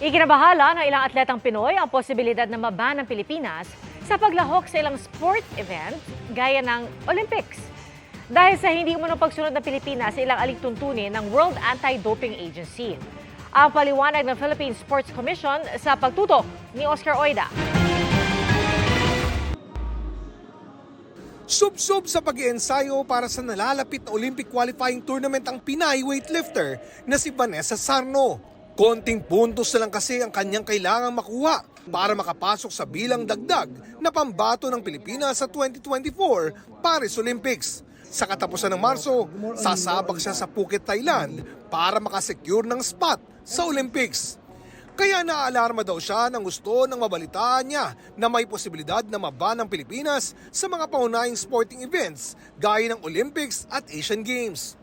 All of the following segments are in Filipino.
Ikinabahala ng ilang atletang Pinoy ang posibilidad na maban ng Pilipinas sa paglahok sa ilang sport event gaya ng Olympics. Dahil sa hindi umunong pagsunod ng Pilipinas sa ilang alituntunin ng World Anti-Doping Agency. Ang paliwanag ng Philippine Sports Commission sa pagtutok ni Oscar Oida. Sub-sub sa pag-iensayo para sa nalalapit na Olympic qualifying tournament ang Pinay weightlifter na si Vanessa Sarno. Konting puntos na lang kasi ang kanyang kailangang makuha para makapasok sa bilang dagdag na pambato ng Pilipinas sa 2024 Paris Olympics. Sa katapusan ng Marso, sasabak siya sa Phuket, Thailand para makasecure ng spot sa Olympics. Kaya naaalarma daw siya nang gusto ng mabalitaan niya na may posibilidad na maban ng Pilipinas sa mga paunahing sporting events gaya ng Olympics at Asian Games.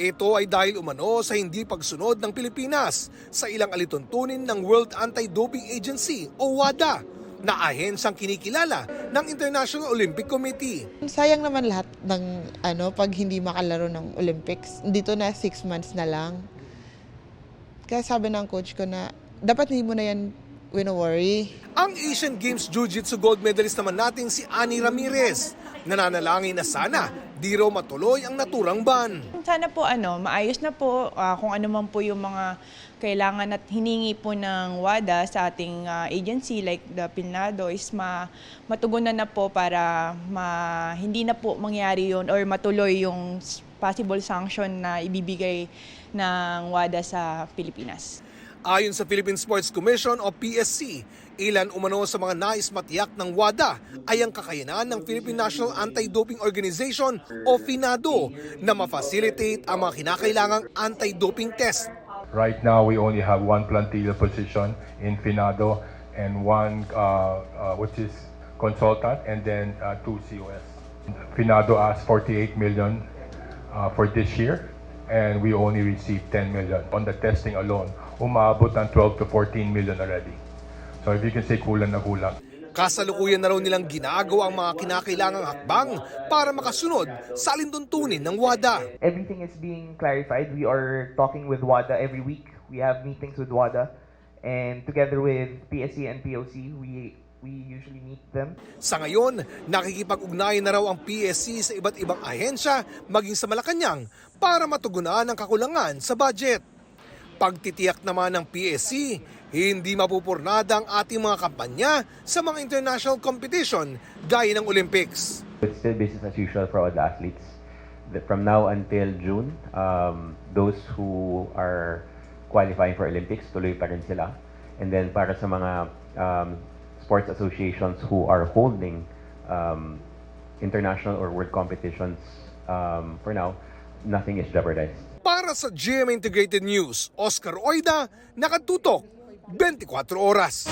Ito ay dahil umano sa hindi pagsunod ng Pilipinas sa ilang alituntunin ng World Anti-Doping Agency o WADA na ahensyang kinikilala ng International Olympic Committee. Sayang naman lahat ng pag hindi makalaro ng Olympics. Dito na 6 months na lang. Kaya sabi ng coach ko na dapat hindi mo na yan wino-worry. Ang Asian Games Jiu-Jitsu gold medalist naman natin si Annie Ramirez. Nananalangin na sana di raw matuloy ang naturang ban. Sana po maayos na po kung ano man po yung mga kailangan at hiningi po ng WADA sa ating agency like the PNADO is matugunan na po para hindi na po mangyari yun or matuloy yung possible sanction na ibibigay ng WADA sa Pilipinas. Ayon sa Philippine Sports Commission o PSC, ilan umano sa mga nais matiyak ng WADA ay ang kakayanan ng Philippine National Anti-Doping Organization o FINADO na ma-facilitate ang mga kinakailangang anti-doping test. Right now, we only have one plantilla position in FINADO and one which is consultant and then 2 COS. FINADO asked 48 million for this year and we only received 10 million. On the testing alone, umabot ng 12 to 14 million already. So if you can say kulang na kulang. Kasalukuyan na raw nilang ginagawa ang mga kinakailangang hakbang para makasunod sa alintuntunin ng WADA. Everything is being clarified. We are talking with WADA every week. We have meetings with WADA. And together with PSC and POC, we usually meet them. Sa ngayon, nakikipag-ugnayan na raw ang PSC sa iba't ibang ahensya maging sa Malacanang para matugunan ang kakulangan sa budget. Pagtitiyak naman ng PSC, hindi mapupurnada ang ating mga kampanya sa mga international competition gaya ng Olympics. It's still business as usual for all the athletes. From now until June, those who are qualifying for Olympics, tuloy pa rin sila. And then para sa mga sports associations who are holding international or world competitions, for now, nothing is jeopardized. Para sa GMA Integrated News, Oscar Oida, nakatutok 24 oras.